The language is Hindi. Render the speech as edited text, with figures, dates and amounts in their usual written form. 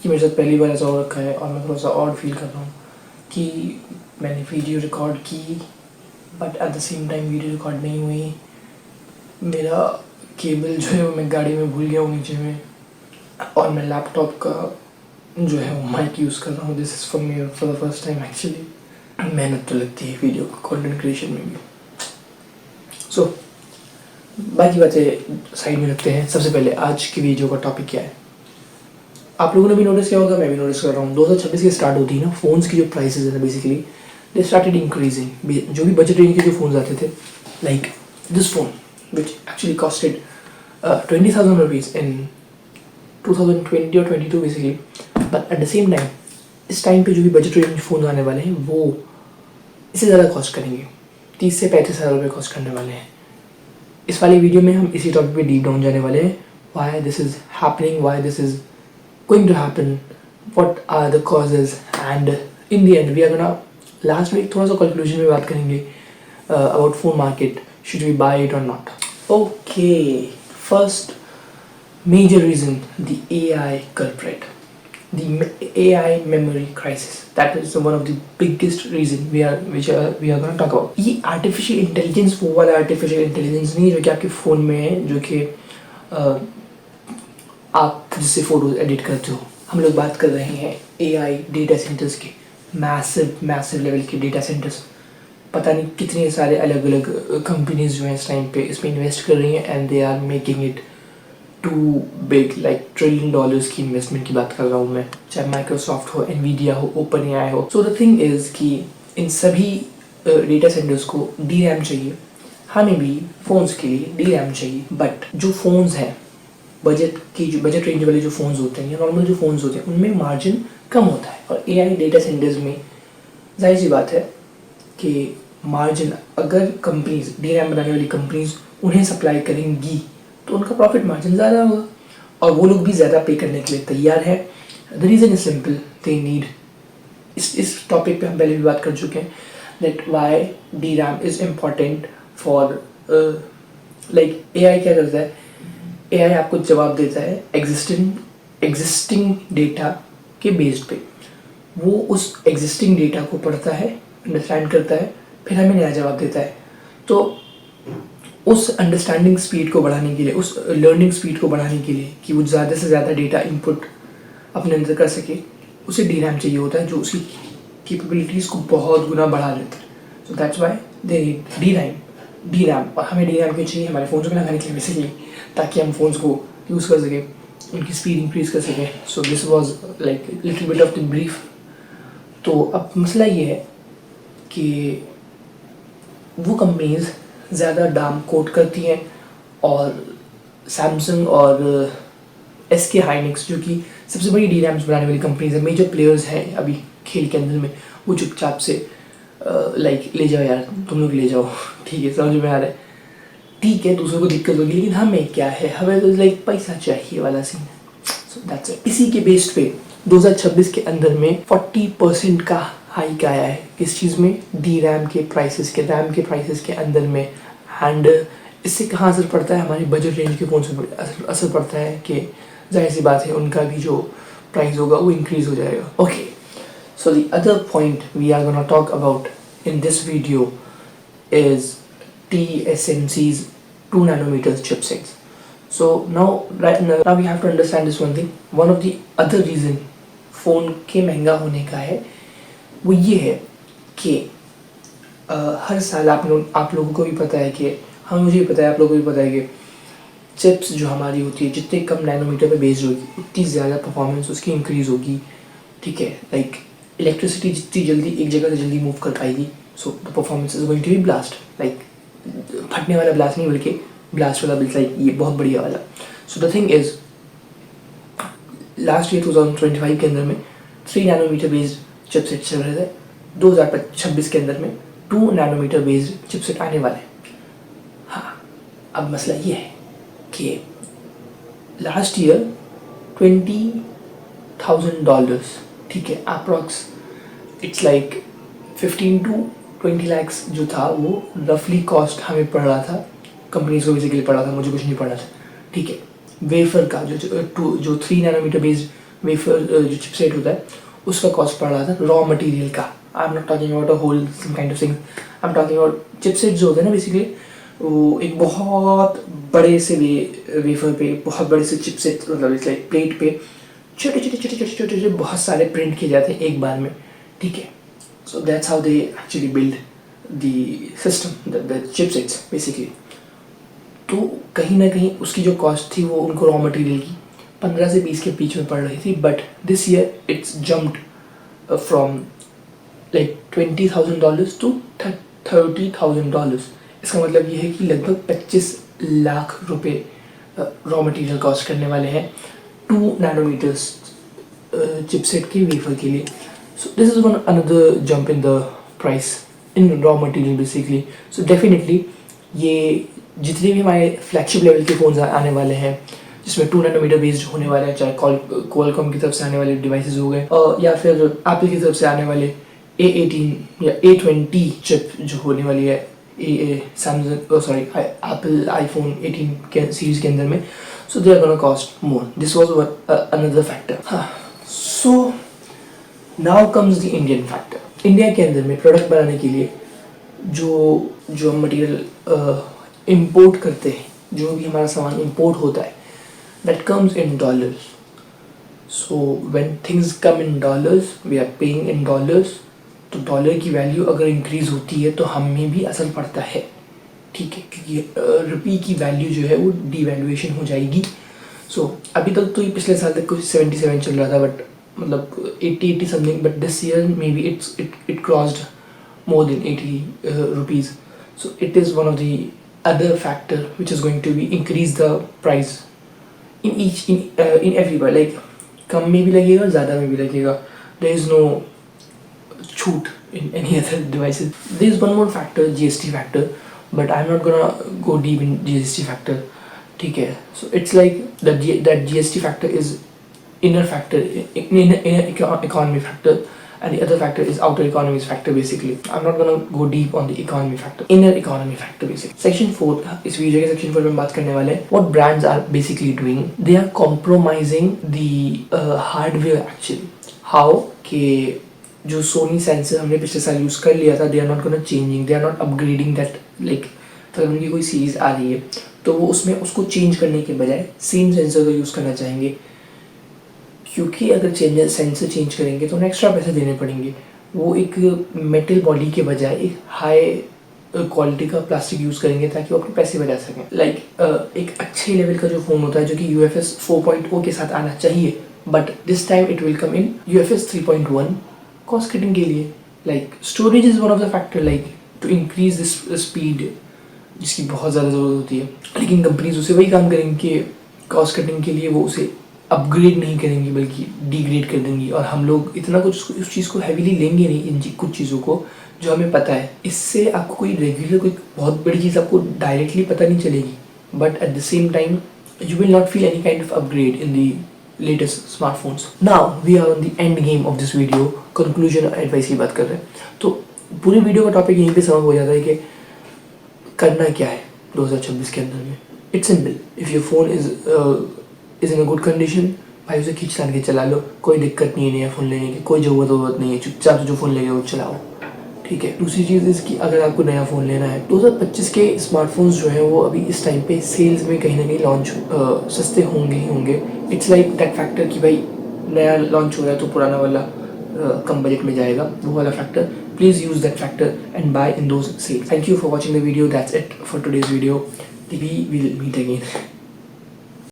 कि मेरे साथ पहली बार ऐसा हो रखा है और मैं थोड़ा सा ऑड फील कर रहा हूँ कि मैंने वीडियो रिकॉर्ड की but at the same time video record नहीं हुई। मेरा केबल जो है वो मैं गाड़ी में भूल गया हूँ नीचे में, और मैं लैपटॉप का जो है वो माइक यूज़ कर रहा हूँ। This is for me for the first time actually. मेहनत तो लगती है वीडियो कंटेंट क्रिएशन में भी। सो बाकी बातें साइड में रखते हैं। सबसे पहले आज की वीडियो का टॉपिक क्या है, आप लोगों ने भी नोटिस किया होगा, मैं भी नोटिस कर रहा हूँ। 2026 की स्टार्ट होती है ना, फ़ोन्स की जो प्राइसेस है ना, बेसिकली दे स्टार्टेड इंक्रीजिंग। जो भी बजट रेंज के जो फ़ोन्स आते थे, like this phone which actually costed 20,000 rupees in 2020 और 22 basically, but at the same time इस टाइम पे जो भी बजट रेंज फ़ोन आने वाले हैं वो इससे ज़्यादा कॉस्ट करेंगे, 30 से 35,000 रुपये कॉस्ट करने वाले हैं। इस वाली वीडियो में हम इसी टॉपिक पे डीप डाउन जाने वाले हैं। Why this is happening, why this is going to happen, what are the causes, and in the end we are gonna last week थोड़ा सा conclusion में बात करेंगे about phone market, should we buy it or not. Okay, first major reason, the AI culprit, the AI memory crisis. That is one of the biggest reason we are gonna talk about. ये artificial intelligence वो वाला artificial intelligence नहीं जो कि आपके फ़ोन में है, जो कि आप जिससे फ़ोटोज़ एडिट करते हो। हम लोग बात कर रहे हैं AI डेटा सेंटर्स के, मैसिव लेवल के डेटा सेंटर्स। पता नहीं कितने सारे अलग अलग कंपनीज जो हैं इस टाइम पे इसमें इन्वेस्ट कर रही हैं, and they are making it too big, like $1 trillion की इन्वेस्टमेंट की बात कर रहा हूँ मैं, चाहे माइक्रोसॉफ्ट हो, एनवीडिया हो, ओपन AI हो। सो द थिंग इज़ कि इन सभी डेटा सेंटर्स को DRAM चाहिए। हमें भी फ़ोन्स के लिए DRAM चाहिए, बट जो फ़ोन्स हैं बजट रेंज वाले जो फ़ोन्स होते हैं या नॉर्मल जो फ़ोन्स होते हैं उनमें मार्जिन कम होता है, और AI डेटा सेंटर्स में जाहिर सी बात है कि मार्जिन, अगर कंपनीज DRAM बनाने वाली कंपनीज उन्हें सप्लाई करेंगी तो उनका प्रॉफिट मार्जिन ज़्यादा होगा, और वो लोग भी ज़्यादा पे करने के लिए तैयार है। The reason is simple, they need, इस टॉपिक पे हम पहले भी बात कर चुके हैं, that why DRAM is important for, like AI क्या करता है, AI आपको जवाब देता है एग्जिस्टिंग डेटा के बेस्ड पे। वो उस एग्जिस्टिंग डेटा को पढ़ता है, अंडरस्टैंड करता है, फिर हमें नया जवाब देता है। तो उस अंडरस्टैंडिंग स्पीड को बढ़ाने के लिए, उस लर्निंग स्पीड को बढ़ाने के लिए कि वो ज़्यादा से ज़्यादा डेटा इनपुट अपने अंदर कर सके, उसे DRAM चाहिए होता है जो उसकी कैपेबिलिटीज़ को बहुत गुना बढ़ा देता है। So that's why they need DRAM। और हमें DRAM क्यों चाहिए, हमारे फ़ोन को लगाने के लिए बेसिकली, ताकि हम फ़ोन्स को यूज़ कर सकें, उनकी स्पीड इंक्रीज कर सकें। So this was like little bit of the brief. तो अब मसला ये है कि वो कंपनीज ज़्यादा दाम कोट करती हैं, और सैमसंग और SK हाइनिक्स जो कि सबसे बड़ी DRAMs बनाने वाली कंपनीज है, मेजर प्लेयर्स हैं अभी खेल के अंदर में, वो चुपचाप से लाइक ले जाओ यार, तुम लोग ले जाओ, ठीक है, समझ में आ रहा है, ठीक है, दूसरों को दिक्कत होगी लेकिन हमें क्या है, हमें तो लाइक पैसा चाहिए वाला सीन है। So that's it. इसी के बेस्ड पे 2026 के अंदर में 40% का हाइक आया है किस चीज़ में, RAM के प्राइसेस के अंदर में। एंड इससे कहाँ असर पड़ता है, हमारे बजट रेंज के फ़ोन से असर पड़ता है कि जाहिर सी बात है उनका भी जो प्राइस होगा वो इंक्रीज़ हो जाएगा। Okay, so the other point we are gonna talk about in this video is TSMC's 2 nanometer chipsets. So now we have to understand this one thing. One of the other reason phone के महंगा होने का है वो ये है कि हर साल आप लोगों को भी पता है कि, हाँ मुझे भी पता है, आप लोगों को भी पता है कि चिप्स जो हमारी होती है जितने कम नैनोमीटर पे बेस्ड होगी उतनी ज़्यादा परफॉर्मेंस उसकी इंक्रीज़ होगी, ठीक है। लाइक इलेक्ट्रिसिटी जितनी जल्दी एक जगह से जल्दी मूव कर पाएगी, so the performance is going to be blast, like फटने वाला ब्लास्ट नहीं बल्कि ब्लास्ट वाला, लाइक ये बहुत बढ़िया वाला। So the thing is last year 2025 के अंदर में 3 नैनोमीटर बेस्ड चिपसेट चल रहे थे, 2026 के अंदर में 2 नैनोमीटर बेस्ड चिपसेट आने वाले हैं। हाँ, अब मसला ये है कि लास्ट ईयर $20,000, ठीक है, approx it's like 15 to 20 lakhs जो था वो रफली कॉस्ट हमें पड़ रहा था, कंपनीज को बेसिकली पड़ा था, मुझे कुछ नहीं पड़ा था, ठीक है। वेफर का जो 3 नैनोमीटर बेस्ड वेफर जो चिपसेट होता है उसका कॉस्ट पड़ रहा था रॉ मटेरियल का। I am not talking about a whole some kind of thing, I am talking about chipset जो होते हैं ना बेसिकली, वो एक बहुत बड़े से वेफर पे बहुत बड़े से चिपसेट, मतलब इस लाइक प्लेट पे छोटे छोटे छोटे छोटे छोटे छोटे बहुत सारे प्रिंट किए जाते हैं एक बार में, ठीक है। So that's how they actually build the system, the chipsets basically. तो कहीं ना कहीं उसकी जो कॉस्ट थी वो उनको रॉ मटेरियल की 15 से 20 के बीच में पड़ रही थी, but this year it's jumped from like $20,000 to $30,000। इसका मतलब ये है कि लगभग 25 लाख रुपए रॉ मटेरियल कॉस्ट करने वाले हैं 2 नैनोमीटर्स चिपसेट के वेफर के लिए। So this is one another jump in the price in raw material basically. So definitely ये जितने भी हमारे फ्लैगशिप लेवल के फ़ोन्स आने वाले हैं जिसमें 2 नैनोमीटर बेस्ड होने वाले हैं, चाहे क्वालकॉम की तरफ से आने वाले डिवाइसेस हो गए या फिर एप्पल की तरफ से आने वाले A18 या A20 चिप जो होने वाली है एप्पल आईफोन 18 के सीरीज के अंदर में, so they are gonna cost more. This was another factor. हाँ, so now comes the Indian factor. India के अंदर में प्रोडक्ट बनाने के लिए जो मटेरियल इंपोर्ट करते हैं, जो भी हमारा सामान इंपोर्ट होता है, that comes in dollars. So when things come in dollars we are paying in dollars. तो डॉलर की वैल्यू अगर इंक्रीज होती है तो हमें भी असर पड़ता है, ठीक है, क्योंकि रुपये की वैल्यू जो है वो डिवैल्यूएशन हो जाएगी। सो अभी तक तो ये पिछले साल तक कुछ 77 चल रहा था, बट मतलब 80 something, but this year may be it crossed more than 80 rupees. So it is one of the other factor which is going to be increase the price in everywhere. Like कम में भी लगेगा, ज़्यादा में भी लगेगा. There is no छूट in any other devices. There is one more factor, GST factor, but I'm not gonna go deep in GST factor. ठीक है. So it's like that GST factor is inner factor, inner economy factor. And the other factor is outer economies factor basically. I'm not gonna go deep on the economy factor. Inner economy factor basically. Section 4, इस वीडियो के section 4 में बात करने वाले हैं what brands are basically doing. They are compromising the hardware actually. How कि जो Sony sensor हमने पिछले साल यूज़ कर लिया था, they are not gonna changing, they are not upgrading that, like अगर उनकी कोई सीरीज आ रही है तो वो उसमें उसको चेंज करने के बजाय सेम सेंसर का यूज़ करना चाहेंगे, क्योंकि अगर सेंसर चेंज करेंगे तो उन्हें एक्स्ट्रा पैसे देने पड़ेंगे। वो एक मेटल बॉडी के बजाय एक हाई क्वालिटी का प्लास्टिक यूज़ करेंगे ताकि वो अपने पैसे बचा सकें। लाइक एक अच्छे लेवल का जो फ़ोन होता है जो कि UFS 4.0 के साथ आना चाहिए, but this time it will come in UFS 3.1 cost cutting के लिए। Like storage is one of the factor, like to increase this speed जिसकी बहुत ज़्यादा ज़रूरत होती है, लेकिन कंपनीज उसे वही काम करेंगे कि कॉस्ट कटिंग के लिए वो उसे अपग्रेड नहीं करेंगी बल्कि डिग्रेड कर देंगी, और हम लोग इतना कुछ उस चीज़ को हैवीली लेंगे नहीं, इन कुछ चीज़ों को जो हमें पता है। इससे आपको कोई रेगुलर कोई बहुत बड़ी चीज़ आपको डायरेक्टली पता नहीं चलेगी, but at the same time you will not feel any kind of upgrade in the latest smartphones. Now we are on the end game of this video, conclusion और एडवाइस की बात कर रहे हैं। तो पूरी वीडियो का टॉपिक यहीं पर समझ हो जाता है कि करना क्या है 2026 के अंदर में। It's simple, if your phone is in a good condition, भाई उसे खींच तान के चला लो, कोई दिक्कत नहीं है नया फ़ोन लेने की, कोई ज़रूरत नहीं है, चुपचाप से जो फ़ोन लेंगे वो चलाओ, ठीक है। दूसरी चीज़ इसकी, अगर आपको नया फ़ोन लेना है 2025 के स्मार्टफोन्स जो हैं वो अभी इस टाइम पे सेल्स में कहीं ना कहीं लॉन्च सस्ते होंगे ही होंगे। इट्स लाइक दैट फैक्टर कि भाई नया लॉन्च हो रहा है तो पुराना वाला कम बजट में जाएगा, वो वाला factor. Please use that factor and buy in those sales. Thank you for watching the video, that's it for today's video. We will meet again.